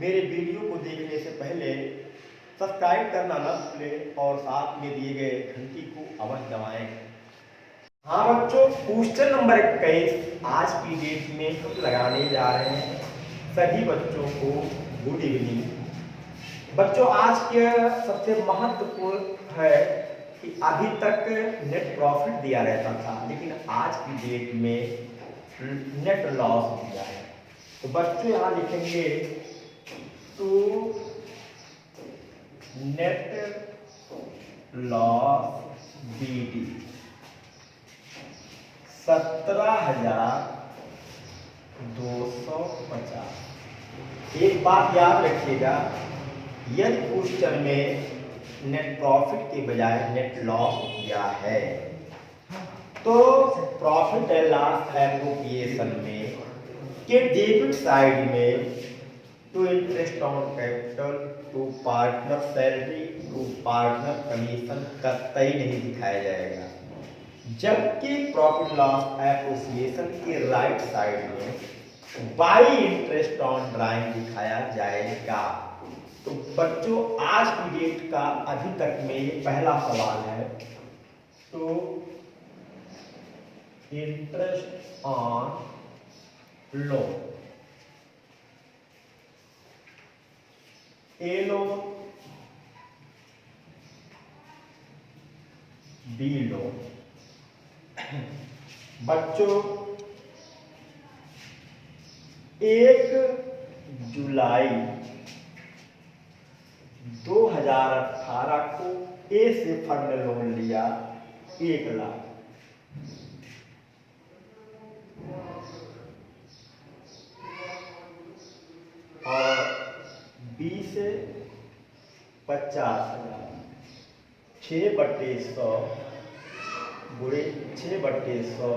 मेरे वीडियो को देखने से पहले सब्सक्राइब करना न भूलें और साथ में दिए गए घंटी को अवश्य दबाएं। हाँ बच्चों, क्वेश्चन नंबर 21 आज की डेट में हम लगाने जा रहे हैं। सभी बच्चों को गुड इवनिंग। बच्चों, आज के सबसे महत्वपूर्ण है कि अभी तक नेट प्रॉफिट दिया रहता था, लेकिन आज की डेट में नेट लॉस दिया है। तो बच्चों यहाँ लिखेंगे टू नेट लॉस BD 17,250। एक बात याद रखिएगा, यदि क्वेश्चन में नेट प्रॉफिट के बजाय नेट लॉस दिया है तो प्रॉफिट एंड लॉस एप्रोप्रिएशन में के डेबिट साइड में to interest on capital, to partner salary, to partner commission कतई नहीं दिखाया जाएगा, जबकि प्रॉफिट लॉस एप्रोप्रिएशन के राइट साइड में बाई इंटरेस्ट ऑन ड्राइंग दिखाया जाएगा। तो बच्चों, आज की डेट का अभी तक में ये पहला सवाल है। तो interest on loan, A loan, B loan. बच्चों, 1 जुलाई 2018 को A से फर्म ने लोन लिया 1 लाख, और B से 50,000। 6/100 गुणे 6/100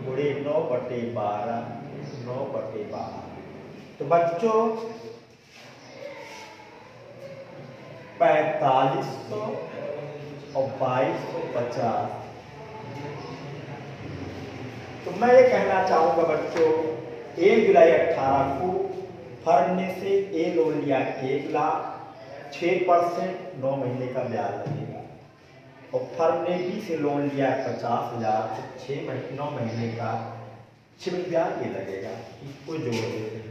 गुणे 9/12 9/12। तो बच्चों 4500 और 2250। तो मैं ये कहना चाहूंगा बच्चों, 1 जुलाई 18 को फर्म ने से A लोन लिया 1 लाख, 6% 9 महीने का ब्याज लगेगा, और फर्म ने B से लोन लिया 50,000, 9 महीने का 6 ब्याज ये लगेगा। इसको जोड़ देते हैं।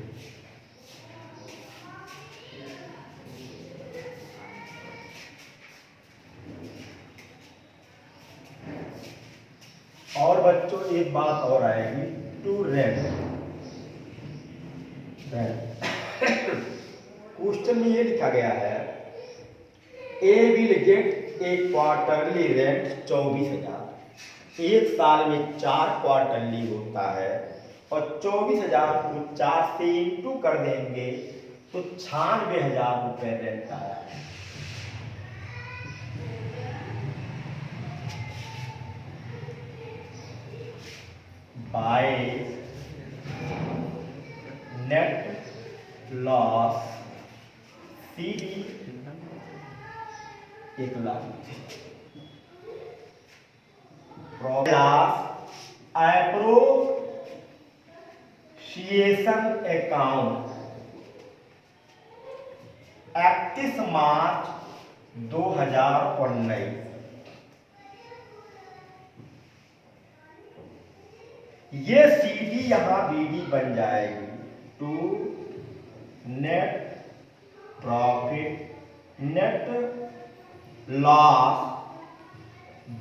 और बच्चों एक बात और आएगी, टू रेंट। क्वेश्चन में ये लिखा गया है A will get a quarterly rent 24,000। एक साल में 4 क्वार्टरली होता है, और 24,000 को 4 से इंटू कर देंगे तो 96,000 रुपये रेंट आया है। By net loss CD 1 lakh. Appropriation account 31 March 2019। ये CD यहां BD बन जाएगी। To net profit net loss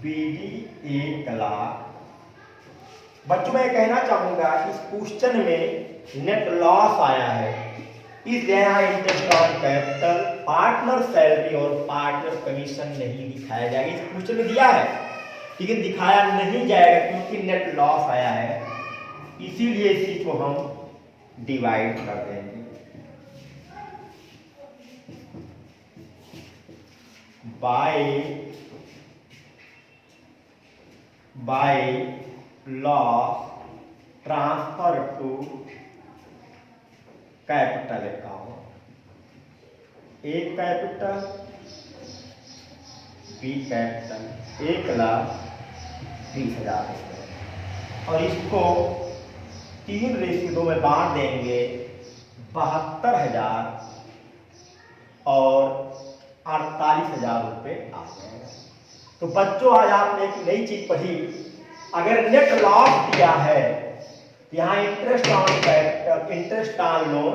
BD 1 lakh. बच्चों, मैं कहना चाहूंगा इस क्वेश्चन में नेट लॉस आया है, इसलिए यहाँ interest on capital, partner salary और पार्टनर कमीशन नहीं दिखाया जाएगा। इस क्वेश्चन में दिया है लेकिन दिखाया नहीं जाएगा क्योंकि नेट लॉस आया है, इसीलिए इसी को हम डिवाइड कर देंगे। By loss transfer to capital account. A capital B capital 1,20,000 रुपये, और इसको 3:2 में बांट देंगे 72,000 और 48,000 रुपये आ जाएगा। तो बच्चों आज आपने एक नई चीज पढ़ी, अगर नेट लॉस दिया है तो यहाँ interest on capital, interest on loan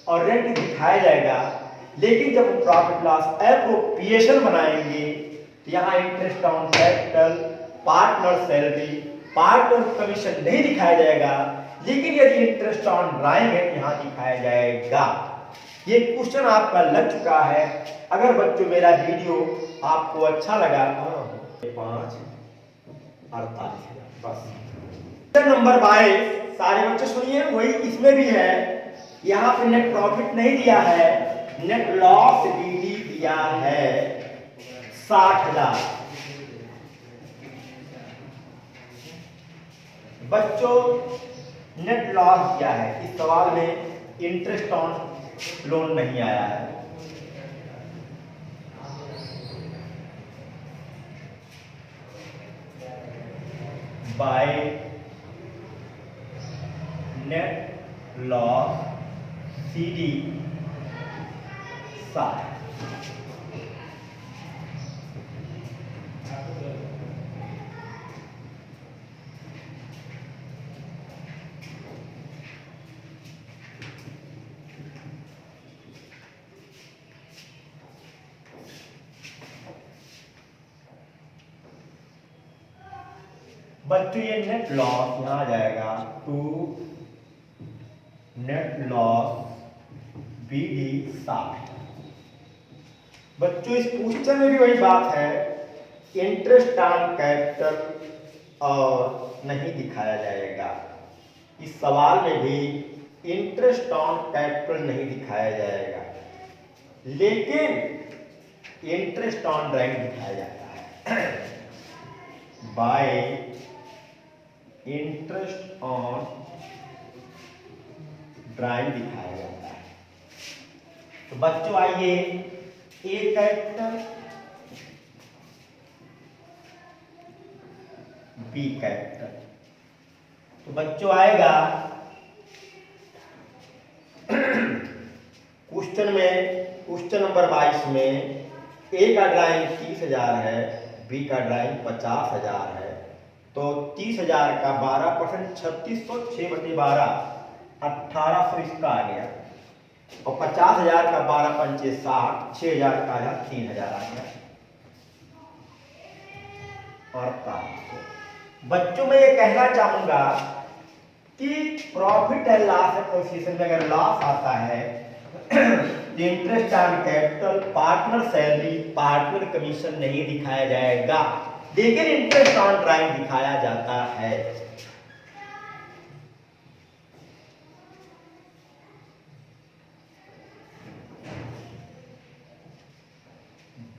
और रेंट दिखाया जाएगा, लेकिन जब प्रॉफिट लॉस एप्रोप्रिएशन बनाएंगे तो यहाँ interest on capital, partner salary, partner commission नहीं दिखाया जाएगा, लेकिन यदि इंटरेस्ट ऑन ड्राइंग है तो यहाँ दिखाया जाएगा। ये क्वेश्चन आपका लग चुका है। अगर बच्चों मेरा वीडियो आपको अच्छा लगा, 5,48,000 बस। क्वेश्चन नंबर 22 सारे बच्चे सुनिए, वही इसमें भी है। यहाँ पे नेट प्रॉफिट नहीं दिया है, नेट लॉस बीडी दिया है 60,000। बच्चों नेट लॉस दिया है, इस सवाल में इंटरेस्ट ऑन लोन नहीं आया है। By net loss CD 60। बच्चों ये नेट लॉस यहाँ आ जाएगा टू नेट लॉस बीडी 60। बच्चों इस क्वेश्चन में भी वही बात है, इंटरेस्ट ऑन कैपिटल और नहीं दिखाया जाएगा। इस सवाल में भी इंटरेस्ट ऑन कैपिटल नहीं दिखाया जाएगा, लेकिन इंटरेस्ट ऑन ड्राइंग दिखाया जाता है। बाय इंटरेस्ट ऑन ड्राइंग दिखाया जाता है। तो बच्चों आइए, ए कैपिटल, बी कैपिटल। तो बच्चों आएगा क्वेश्चन में, क्वेश्चन नंबर 22 में ए का ड्राइंग 30,000 है, बी का ड्राइंग 50,000 है। तो 30,000 का 12%, 3600, 6/12, 1800 इसका आ गया। और 50,000 का 12 पंचे 60, 6,000 का आया, 3,000 आ गया। और 4500। बच्चों में ये कहना चाहूंगा कि प्रॉफिट एंड लॉस एसोसिएशन में अगर लॉस आता है तो interest on capital, partner salary, partner commission नहीं दिखाया जाएगा, लेकिन इंटरेस्ट ऑन ड्राइंग दिखाया जाता है।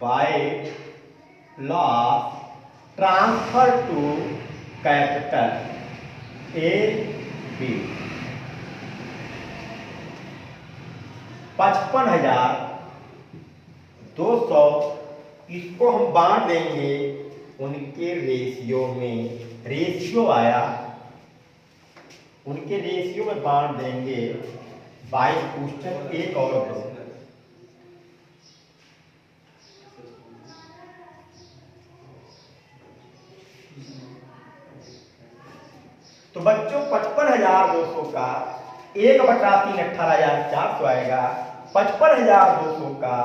By loss transfer to capital A B 55,200, इसको हम बांट देंगे उनके रेशियो में। रेशियो आया, उनके रेशियो में बांट देंगे। 22 क्वेश्चन 1 और 2। तो बच्चों 55,200 का 1/3 18,400 आएगा। 55,200 का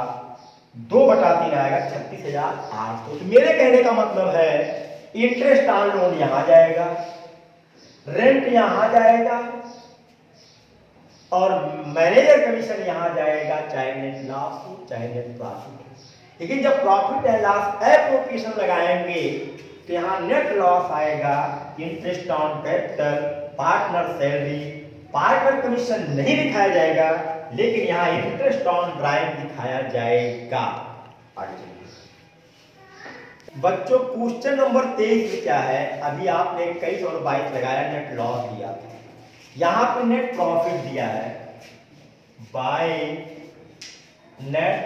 2/3 आएगा 36,800। तो मेरे कहने का मतलब है इंटरेस्ट ऑन लोन यहां जाएगा, रेंट यहां जाएगा और मैनेजर कमीशन यहां जाएगा, चाहे नेट लॉस हो चाहे नेट प्रॉफिट हो। लेकिन जब प्रॉफिट एंड लॉस एप्रोप्रिएशन लगाएंगे तो यहाँ नेट लॉस आएगा, interest on capital, partner salary, partner commission नहीं दिखाया जाएगा, लेकिन यहाँ इंटरेस्ट ऑन ड्राइंग दिखाया जाएगा। बच्चों क्वेश्चन नंबर 23 में क्या है, अभी आपने 21 और 22 लगाया, नेट लॉस दिया था, यहाँ पे नेट प्रॉफिट दिया है। By net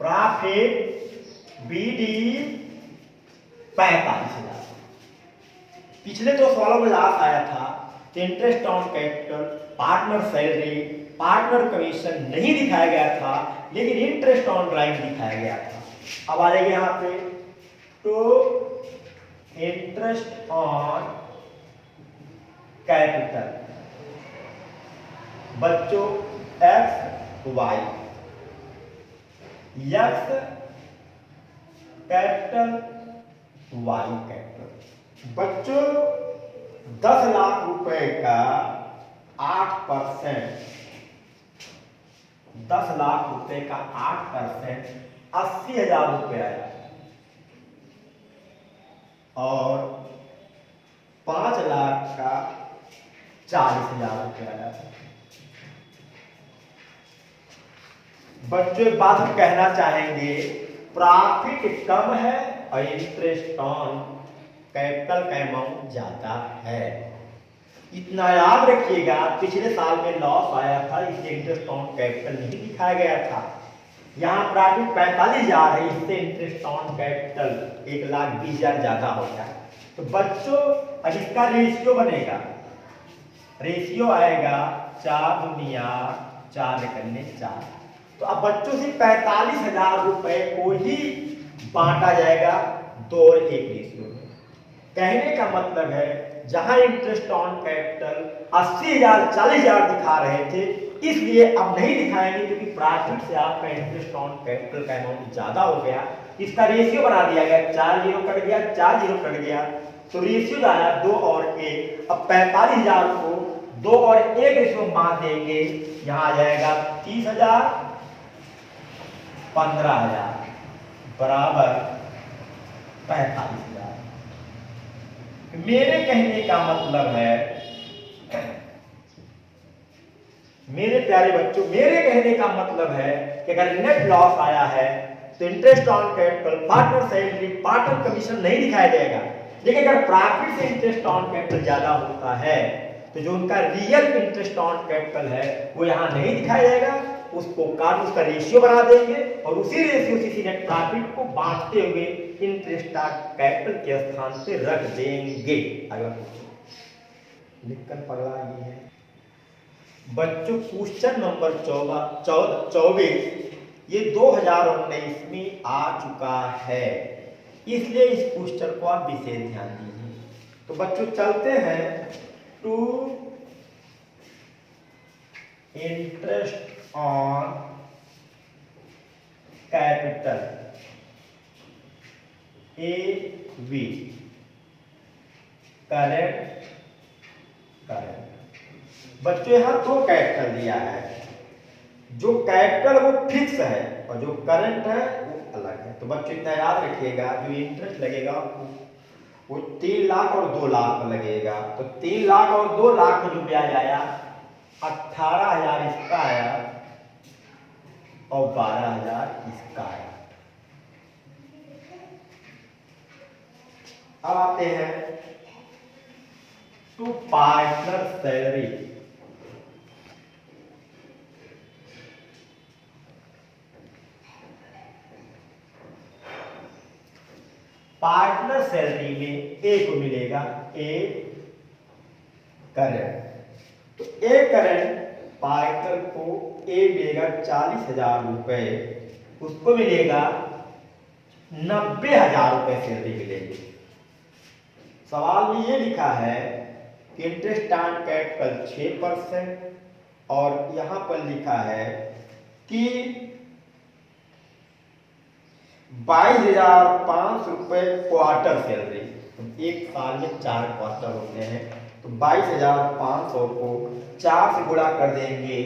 profit BD 45,000। पिछले 2 सवालों में लॉस आया था, interest on capital, partner salary, partner commission नहीं दिखाया गया था, लेकिन इंटरेस्ट ऑन ड्राइंग दिखाया गया था। अब आ जाएगा यहाँ पे तो इंटरेस्ट ऑन कैपिटल, बच्चों X Y, X capital Y capital. बच्चों 10 लाख रुपए का 8%, 10 लाख रुपए का 8% 80,000 रुपये आया, और 5 लाख का 40,000 रुपये आया। बच्चों एक बात हम कहना चाहेंगे, प्रॉफिट कम है और इंटरेस्ट ऑन कैपिटल का अमाउंट ज्यादा है। इतना याद रखिएगा, पिछले साल में लॉस आया था, इसलिए इंटरेस्ट ऑन कैपिटल नहीं दिखाया गया था। यहाँ प्रॉफिट 45,000 है, इससे इंटरेस्ट ऑन कैपिटल 1,20,000 ज्यादा हो गया। तो बच्चों अब इसका रेशियो बनेगा, रेशियो आएगा 4 दुनिया 4 करने 4। तो अब बच्चों से 45,000 रुपए को ही बांटा जाएगा 2 और 1 रेशियो में। कहने का मतलब है जहां इंटरेस्ट ऑन कैपिटल 80,000 40,000 दिखा रहे थे, इसलिए अब नहीं दिखाएंगे, क्योंकि प्रॉफिट से आपका इंटरेस्ट ऑन कैपिटल का अमाउंट ज्यादा हो गया। इसका रेशियो बना दिया गया, 4 जीरो कट गया, 4 जीरो कट गया, तो रेशियो आया 2 और 1। अब 45,000 को 2 और 1 रेशियो मान देंगे, यहां आ जाएगा 30,000 15,000 बराबर 45,000। मेरे कहने का मतलब है, मेरे प्यारे बच्चों, मेरे कहने का मतलब है कि अगर नेट लॉस आया है तो interest on capital, partner salary, partner commission नहीं दिखाया जाएगा। लेकिन अगर प्रॉफिट से इंटरेस्ट ऑन कैपिटल ज्यादा होता है तो जो उनका रियल इंटरेस्ट ऑन कैपिटल है वो यहाँ नहीं दिखाया जाएगा, उसको काट उसका रेशियो बना देंगे और उसी रेशियो से नेट प्रॉफिट को बांटते हुए इंटरेस्ट ऑन कैपिटल के स्थान पे रख देंगे। अगर लिखकर पगला ये है बच्चों, क्वेश्चन नंबर 24 ये 2019 में आ चुका है, इसलिए इस क्वेश्चन को आप विशेष ध्यान दीजिए। तो बच्चों चलते हैं to interest on capital AV current. बच्चों यहां 2 कैपिटल दिया है, जो कैपिटल वो फिक्स है और जो करंट है वो अलग है। तो बच्चों इतना याद रखिएगा, जो इंटरेस्ट लगेगा वो 3 लाख और 2 लाख लगेगा। तो 3 लाख और 2 लाख में जो ब्याज आया 18,000 इसका आया और 12,000 इसका आया। अब आते हैं to partner salary. Partner salary में ए को मिलेगा ए करंट। तो ए करंट पार्टनर को ए मिलेगा 40,000 रुपए, उसको मिलेगा 90,000 रुपए सैलरी मिलेगी। सवाल में ये लिखा है कि इंटरेस्ट ऑन कैपिटल 6% और यहां पर लिखा है कि 22,500 रुपए क्वार्टर सैलरी। एक साल में 4 क्वार्टर होते हैं, तो 22,500 को 4 से गुणा कर देंगे,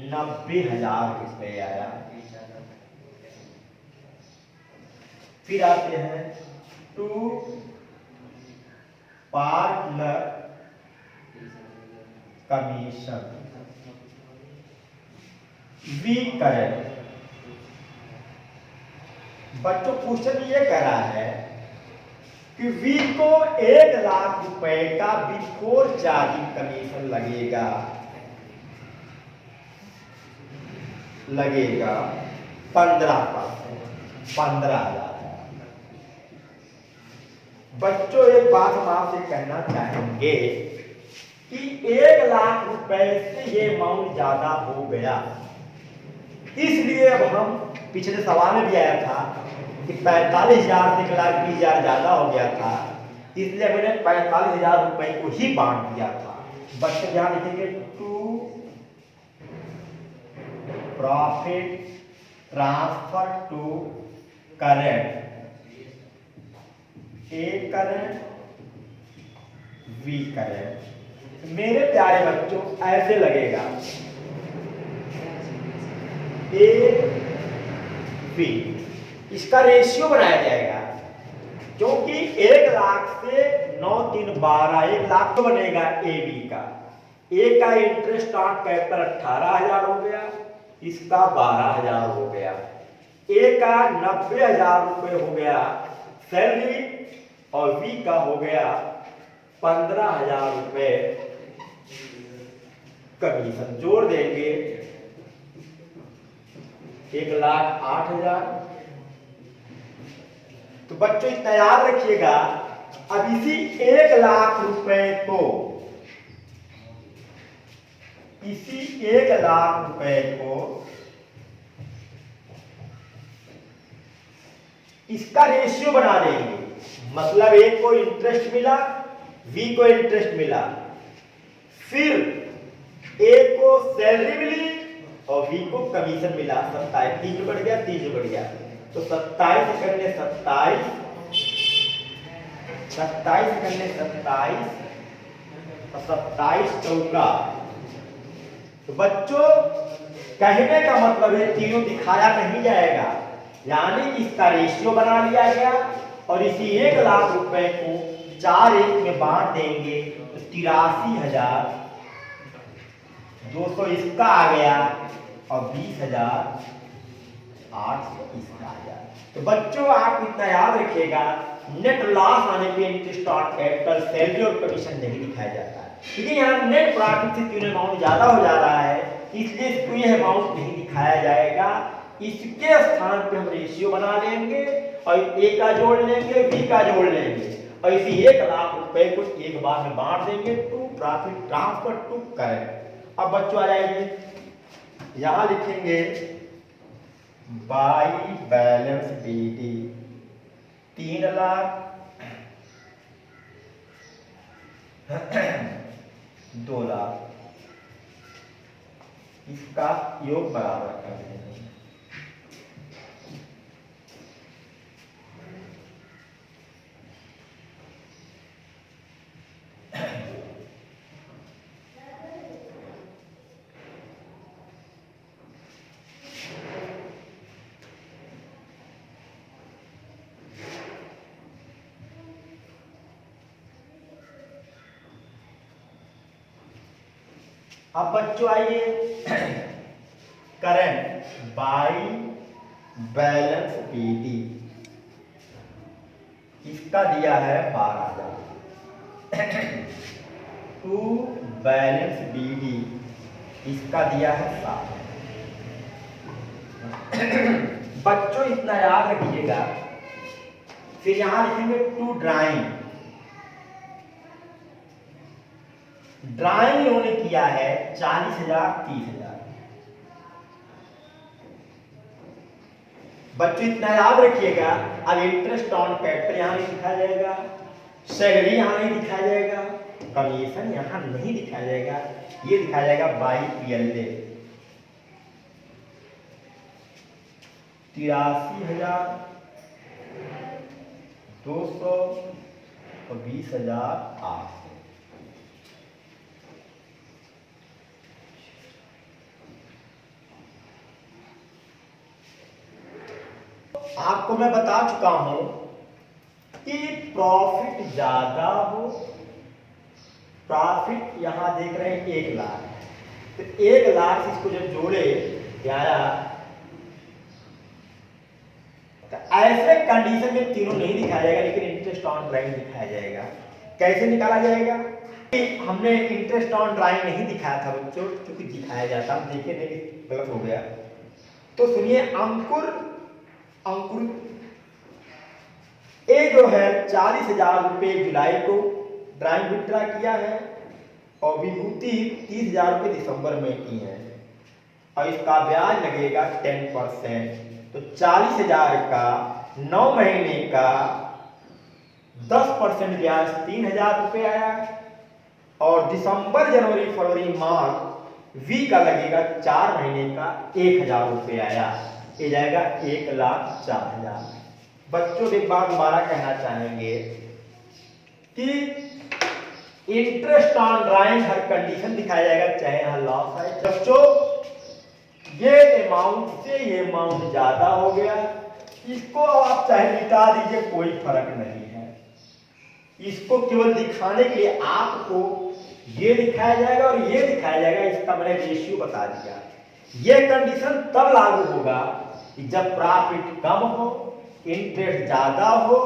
90,000 रुपए आया। फिर आते हैं to partner commission V current. बच्चों क्वेश्चन ये कह रहा है कि वी को 1 लाख रुपए का बिफोर चार्जिंग कमीशन लगेगा 15%, 15,000। बच्चों एक बात हम आपसे कहना चाहेंगे कि 1,00,000 रुपए से ये अमाउंट ज्यादा हो गया, इसलिए अब हम पिछले सवाल में भी आया था कि 45,000 से 1,20,000 ज्यादा हो गया था, इसलिए मैंने 45,000 रुपए को ही बांट दिया था। बच्चे ध्यान लिखेंगे to profit transfer to current, A current V current. मेरे प्यारे बच्चों ऐसे लगेगा ए बी, इसका रेशियो बनाया जाएगा क्योंकि 1,00,000 से 9 3 12, 1,00,000 तो बनेगा ए बी का। ए का इंटरेस्ट ऑन कैपिटल 18,000 हो गया, इसका 12,000 हो गया। ए का 90,000 रुपए हो गया सैलरी और बी का हो गया 15,000 रुपए कमीशन। जोड़ देंगे 1,08,000। तो बच्चों इतना याद रखिएगा, अब इसी 1,00,000 रुपए को, इसी 1,00,000 रुपए को इसका रेशियो बना देंगे। मतलब ए को इंटरेस्ट मिला, बी को इंटरेस्ट मिला, फिर ए को सैलरी मिली और बी को कमीशन मिला। 27 3 बढ़ गया, 3 बढ़ गया, तो 27 करने 27, 27 करने 27 और 27 चौका। तो बच्चों कहने का मतलब है तीनों दिखाया नहीं जाएगा, यानी कि इसका रेशियो बना लिया गया और इसी 1,00,000 रुपए को 4 एक में बांट देंगे तो 83,200 इसका आ गया और 20,800 इसका आ गया। तो बच्चों आप इतना याद रखिएगा, नेट लॉस आने पे इंटरेस्ट ऑन कैपिटल, सैलरी और कमीशन नहीं दिखाया जाता है, क्योंकि यहाँ नेट प्रॉफिट से तीनों अमाउंट ज्यादा हो जा रहा है, इसलिए इसको यह अमाउंट नहीं दिखाया जाएगा। इसके स्थान पे हम रेशियो बना लेंगे और ए का जोड़ लेंगे, बी का जोड़ लेंगे और इसी 1,00,000 रुपए को एक बार में बांट देंगे to profit transfer to current. अब बच्चों आ जाएंगे, यहां लिखेंगे बाई बैलेंस बीडी 3,00,000 2,00,000, इसका योग बराबर कर देंगे। अब बच्चों आइए, करंट बाई बैलेंस बीडी, इसका दिया है 12,000 टू बैलेंस बीडी, इसका दिया है 7। बच्चों इतना याद रखिएगा, फिर यहां लिखेंगे टू ड्राइंग, ड्राइंग इन्होंने किया है 40,000 30,000। बच्चों इतना याद रखिएगा, अब इंटरेस्ट ऑन कैपिटल यहां नहीं दिखाया जाएगा, सैलरी यहां नहीं दिखाया जाएगा, कमीशन यहां नहीं दिखाया जाएगा, ये दिखाया जाएगा बाई पीएलए 83,200 और 20,800। आपको मैं बता चुका हूं कि प्रॉफिट ज्यादा हो, प्रॉफिट यहां देख रहे हैं 1,00,000, तो 1,00,000 से इसको जब जोड़े क्या आया, तो ऐसे कंडीशन में तीनों नहीं दिखाया जाएगा, लेकिन इंटरेस्ट ऑन ड्राइंग दिखाया जाएगा। कैसे निकाला जाएगा? हमने इंटरेस्ट ऑन ड्राइंग नहीं दिखाया था बच्चों, क्योंकि दिखाया जाता, हम देखे नहीं, गलत हो गया। तो सुनिए, अंकुर ए जो है 40,000 रुपए जुलाई को ड्राइंग विड्रा किया है और विभूति 30,000 रुपये दिसंबर में की है और इसका ब्याज लगेगा 10%। तो 40,000 का 9 महीने का 10% ब्याज 3,000 रुपये आया और दिसंबर जनवरी फरवरी मार्च वी का लगेगा 4 महीने का 1,000 रुपये आया, ये जाएगा 1,04,000। बच्चों एक बात दोबारा कहना चाहेंगे कि interest on drawing her condition दिखाया जाएगा, चाहे यहाँ लॉस है। बच्चों ये अमाउंट से ये अमाउंट ज्यादा हो गया, इसको आप चाहे मिटा दीजिए, कोई फर्क नहीं है। इसको केवल दिखाने के लिए आपको ये दिखाया जाएगा और ये दिखाया जाएगा, इसका मैंने रेशियो बता दिया। ये कंडीशन तब लागू होगा कि जब प्रॉफिट कम हो, इंटरेस्ट ज्यादा हो,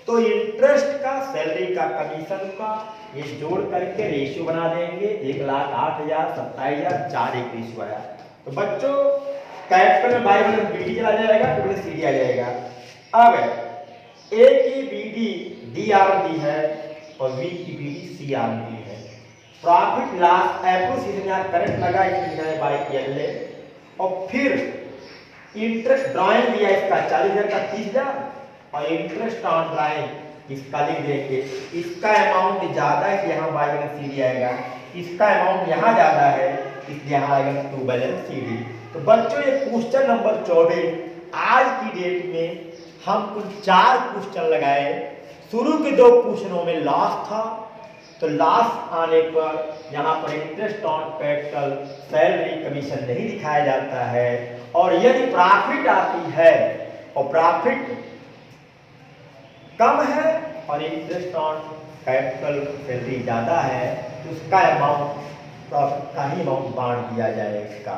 तो इंटरेस्ट का, सैलरी का, कमीशन का ये जोड़ करके रेशियो बना देंगे। 1,08,000, 27,000, 4 एक रेशियो आया। तो बच्चों कैपिटल में बाई में बीडी चला जाएगा, तो सीडी आ जाएगा। अब ए की बीडी डी आर दी है और बी की बीडी सी आर दी है। प्रॉफिट लॉस एप्रोसिएशन यहाँ करंट लगा, इसमें बाई एल और फिर इंटरेस्ट ड्राइंग दिया इसका 40,000 का 30,000 और इंटरेस्ट ऑन ड्राइंग इसका लिख देंगे। इसका अमाउंट ज्यादा है, यहाँ बाई बैलेंस सीडी आएगा। इसका अमाउंट यहाँ ज्यादा है, इसलिए यहाँ आएगा टू बैलेंस सीडी। तो बच्चों ये क्वेश्चन नंबर 24 आज की डेट में हम कुल 4 क्वेश्चन लगाए। शुरू के 2 क्वेश्चनों में लॉस था, तो लॉस आने पर यहाँ पर interest on capital, salary, commission नहीं दिखाया जाता है। और यदि प्रॉफिट आती है और प्रॉफिट कम है और इंटरेस्ट ऑन कैपिटल, सैलरी ज्यादा है, तो उसका अमाउंट, प्रॉफिट का ही अमाउंट बांट दिया जाएगा।